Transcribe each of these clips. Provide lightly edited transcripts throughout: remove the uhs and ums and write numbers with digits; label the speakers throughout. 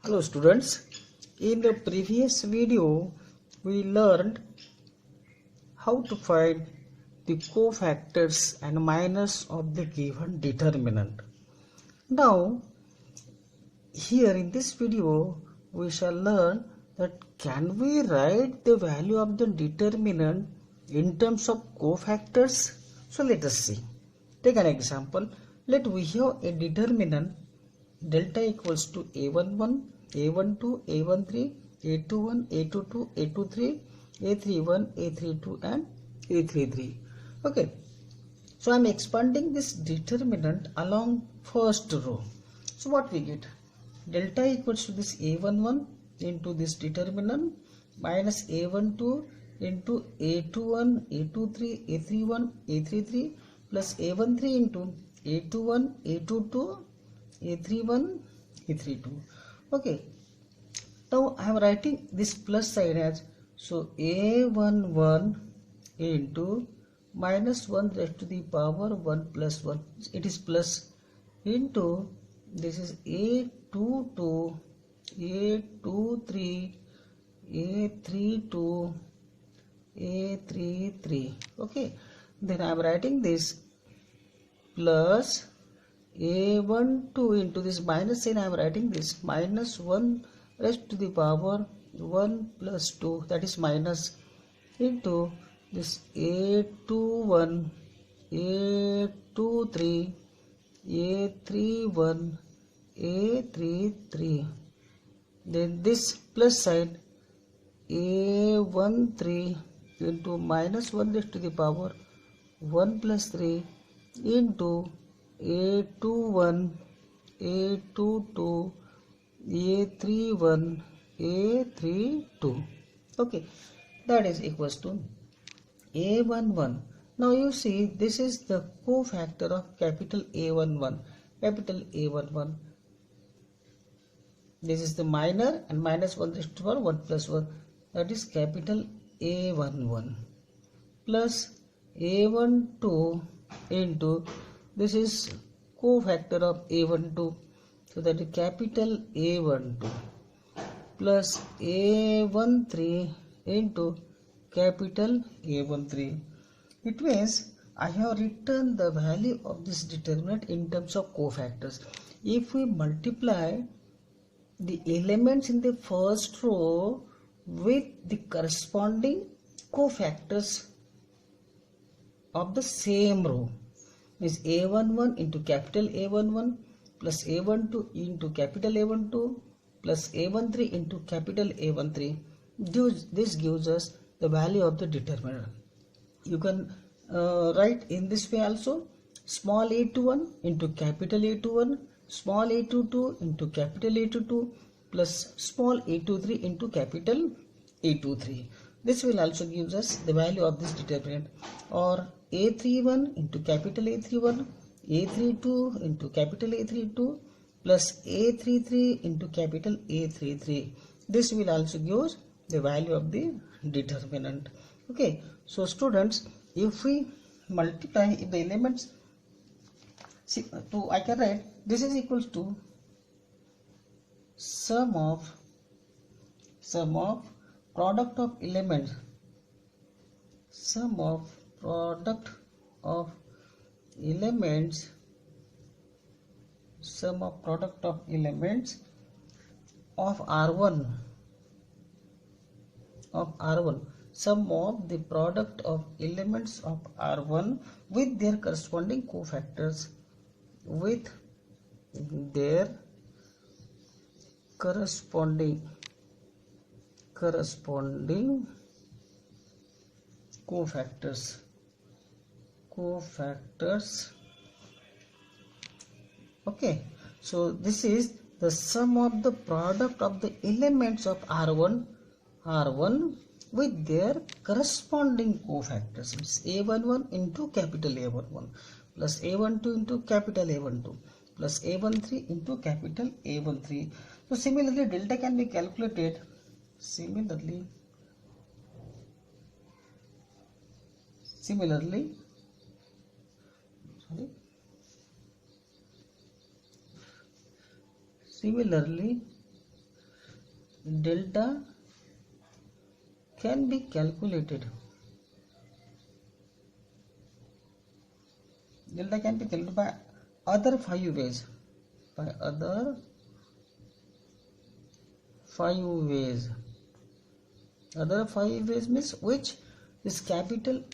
Speaker 1: Hello students, in the previous video we learned how to find the cofactors and minors of the given determinant. Now here in this video we shall learn that can we write the value of the determinant in terms of cofactors. So let us see. Take an example. Let we have a determinant delta equals to a11, a12, a13, a21, a22, a23, a31, a32 and a33. Okay, so I am expanding this determinant along first row. So what we get? Delta equals to this a11 into this determinant minus a12 into a21, a23, a31, a33 plus a13 into a21, a22, a31, a32. Okay, now I am writing this plus sign as, so a11 into minus 1 raised to the power 1 plus 1, it is plus, into this is a22, a23, a32, a33. Okay, then I am writing this plus a12 into this minus sign, I am writing this minus 1 raised to the power 1 plus 2, that is minus, into this a21, a23, a31, a33. Then this plus sign a13 into minus 1 raised to the power 1 plus 3 into a21, a22, a31, a32. Okay, that is equals to a11. Now you see this is the cofactor of capital A11. Capital A11. This is the minor and minus 1 raised to the power 1 plus 1. That is capital A11 plus A12 into, this is cofactor of A12, so that is capital A12 plus A13 into capital A13. It means I have written the value of this determinant in terms of cofactors. If we multiply the elements in the first row with the corresponding cofactors of the same row, means a11 into capital A11 plus a12 into capital A12 plus a13 into capital A13, this gives us the value of the determinant. You can write in this way also: small a21 into capital A21, small a22 into capital A22 plus small a23 into capital A23. This will also gives us the value of this determinant. Or a31 into capital A31, a32 into capital A32 plus a33 into capital A33. This will also give the value of the determinant. Okay, so students, if we multiply the elements, see, I can write this is equals to sum of product of elements, sum of product of elements, sum of product of elements of R1, sum of the product of elements of R1 with their corresponding cofactors, with their corresponding cofactors. Okay, so this is the sum of the product of the elements of R1 with their corresponding cofactors. It's a11 into capital A11 plus a12 into capital A12 plus a13 into capital A13. So similarly delta can be calculated similarly Similarly, delta can be calculated. Delta can be calculated by other 5 ways. By other 5 ways. Other 5 ways means which is capital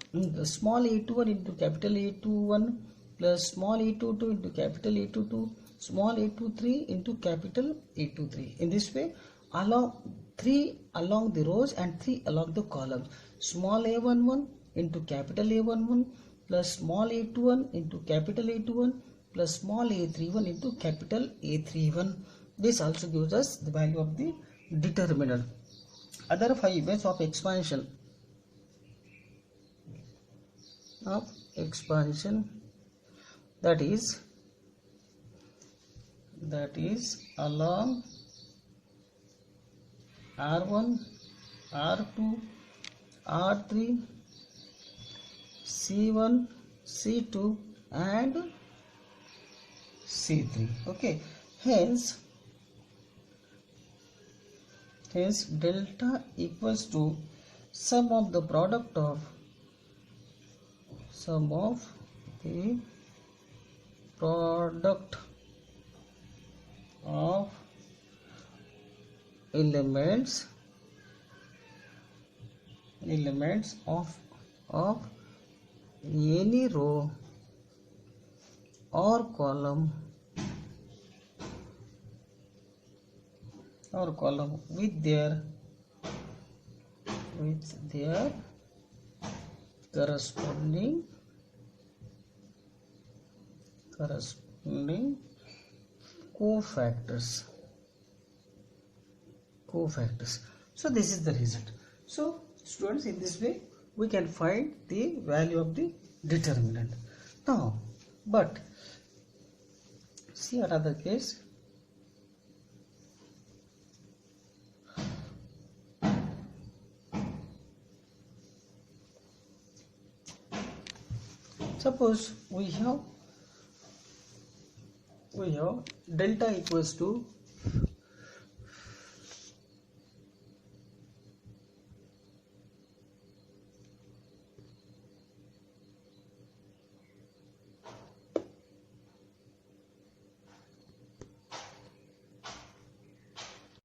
Speaker 1: small a21 into capital A21 plus small a22 into capital A22, small a23 into capital A23. In this way, along 3 along the rows and 3 along the columns. Small a11 into capital A11 plus small a21 into capital A21 plus small a31 into capital A31. This also gives us the value of the determinant. Other 5 ways of expansion that is along R1, R2, R3, C1, C2 and C3. Okay, hence delta equals to sum of the product of elements of any row or column with their corresponding cofactors. So this is the result. So students, in this way we can find the value of the determinant. Now, but see another case. Suppose we have delta equals to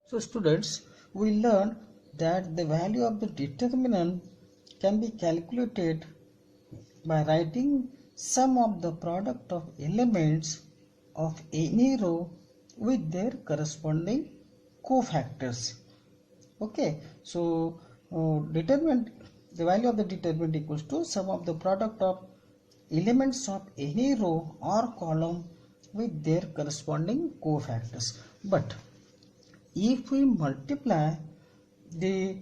Speaker 1: so students, we learned that the value of the determinant can be calculated by writing sum of the product of elements of any row with their corresponding cofactors. Okay, so determinant, the value of the determinant equals to sum of the product of elements of any row or column with their corresponding cofactors. But if we multiply the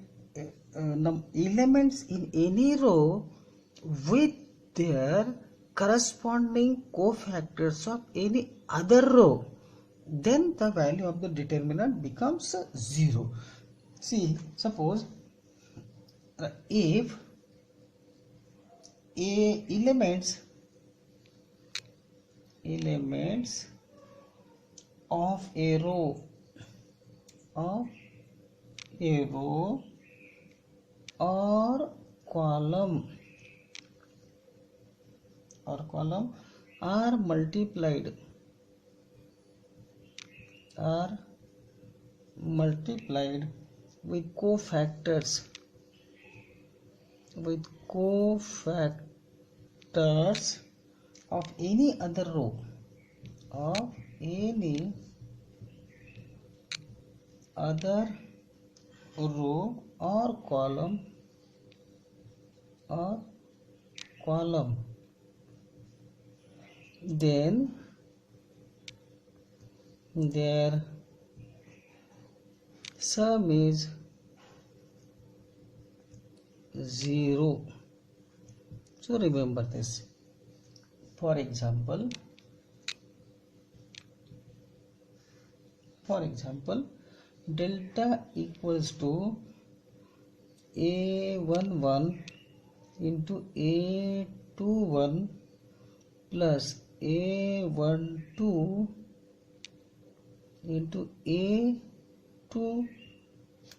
Speaker 1: elements in any row with their corresponding cofactors of any other row, then the value of the determinant becomes 0. See, suppose if elements of a row or column are multiplied with cofactors of any other row or column, then their sum is 0. So remember this. For example, delta equals to A11 into A21 plus A12 into A22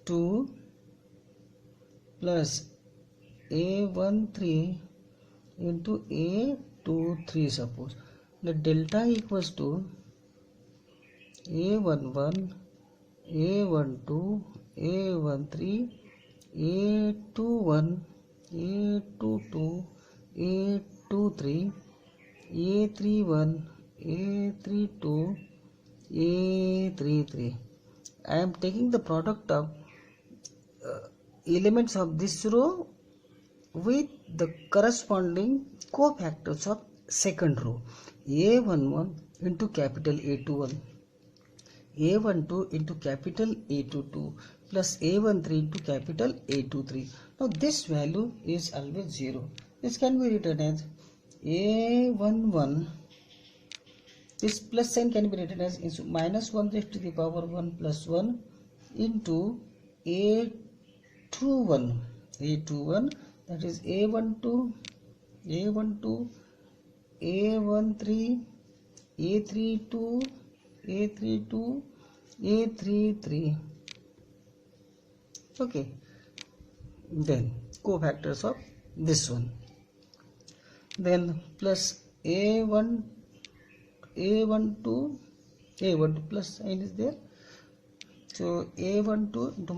Speaker 1: 2 plus A13 into A23, suppose. The delta equals to A11, A12, A13, A21, A22, A23, A31, A32, A33. I am taking the product of elements of this row with the corresponding cofactors of second row. A11 into capital A21, A12 into capital A22 plus A13 into capital A23. Now this value is always 0. This can be written as A11. This plus sign can be written as minus 1 raised to the power 1 plus 1 into A21. A21, that is A12, A12, A13, A32, A32, A33. Okay. Then cofactors of this one. Then plus A1, A12, A12 plus sign is there. So A12 into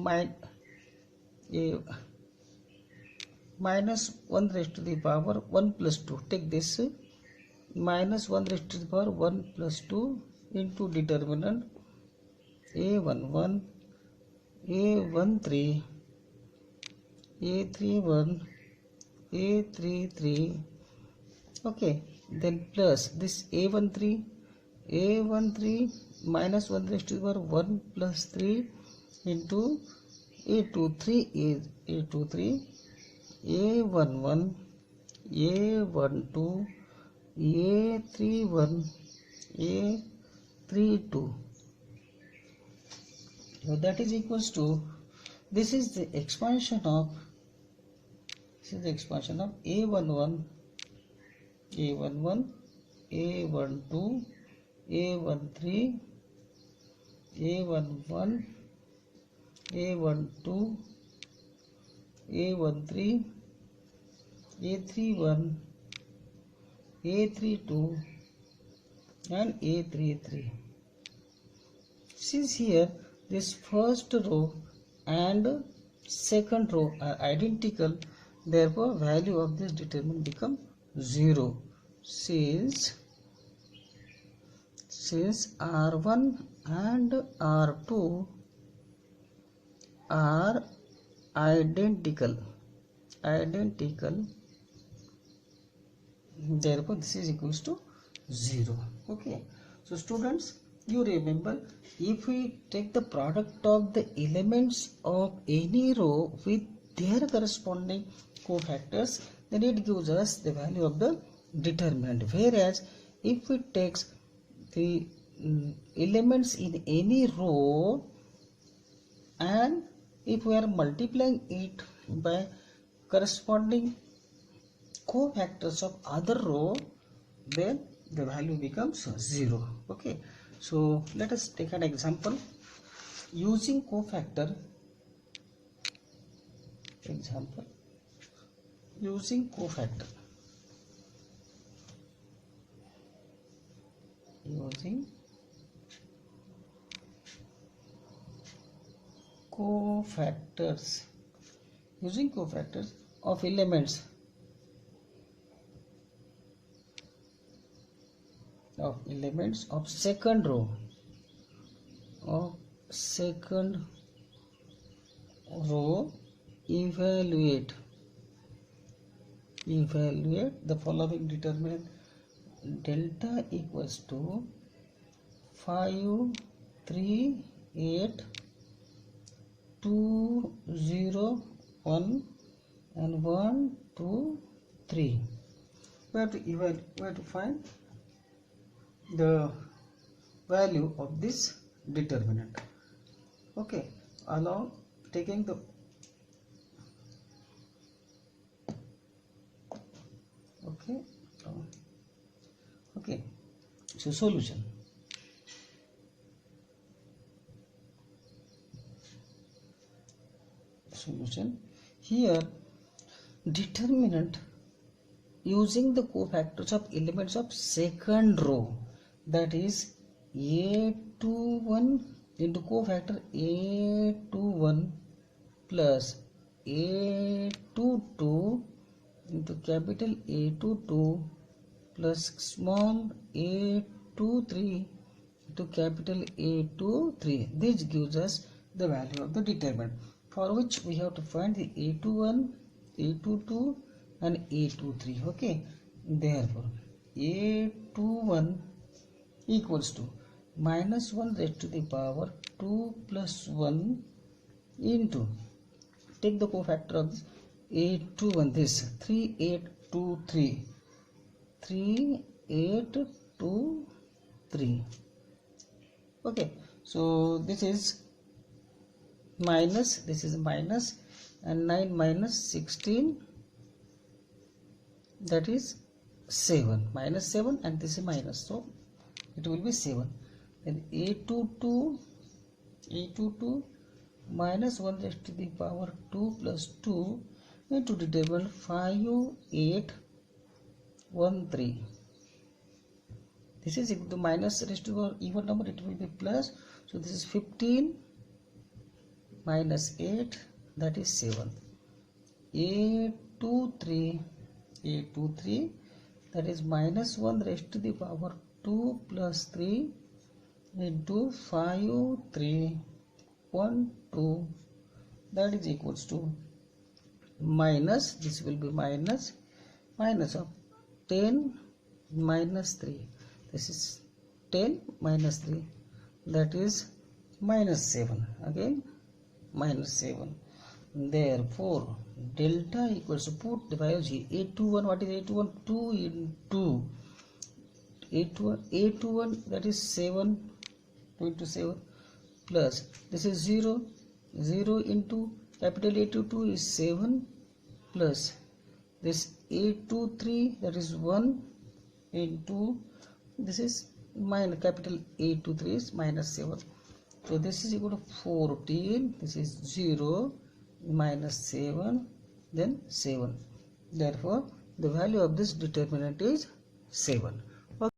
Speaker 1: minus 1 raised to the power 1 plus 2. Take this minus 1 raised to the power 1 plus 2 into determinant A11, A13, A31, A33. Okay, then plus this A13, A13 minus 1 raised to the power 1 plus 3 into A23, A23, A11, A12, A31, A32. So that is equals to, this is the expansion of A11, A11, A12, A13, A11, A12, A13, A31, A32 and A33. Since here this first row and second row are identical, therefore value of this determinant become 0. Since R1 and R2 are identical, therefore this is equals to 0. Okay, so students, you remember, if we take the product of the elements of any row with their corresponding cofactors, then it gives us the value of the determinant. Whereas if we take the elements in any row and if we are multiplying it by corresponding cofactors of other row, then the value becomes 0. Okay, so let us take an example using cofactor. Using cofactor of elements of second row evaluate the following determinant. Delta equals to 5, 3, 8, 2, 0, 1 and 1, 2, 3. We have to find the value of this determinant. Okay, along taking the okay, so solution. solution. Here determinant using the cofactors of elements of second row, that is A21 into cofactor A21 plus A22 into capital A22 plus small a23 into capital A23. This gives us the value of the determinant, for which we have to find the A21, A22 and A23. Okay, therefore A21 equals to minus 1 raised to the power 2 plus 1 into, take the cofactor of this A21, this 3823, 3823. Okay, so this is minus, and 9 minus 16, that is 7, minus 7, and this is minus, so it will be 7. Then A22 minus 1 raised to the power 2 plus 2 into determinant 5813. This is equal to minus raised to our even number, it will be plus, so this is 15 minus 8, that is 7. A23 that is minus 1 raised to the power 2 plus 3 into 5312, that is equals to minus, this will be minus of 10 minus 3, this is 10 minus 3, that is minus 7, again minus 7. Therefore delta equals to, put the values here, A21, what is A21? 2 into A21, that is 7, 2 into 7 plus, this is 0 into capital A22 is 7 plus this A23, that is 1 into, this is minus capital A23 is minus 7, so this is equal to 14, this is 0 minus 7, then 7. Therefore the value of this determinant is 7.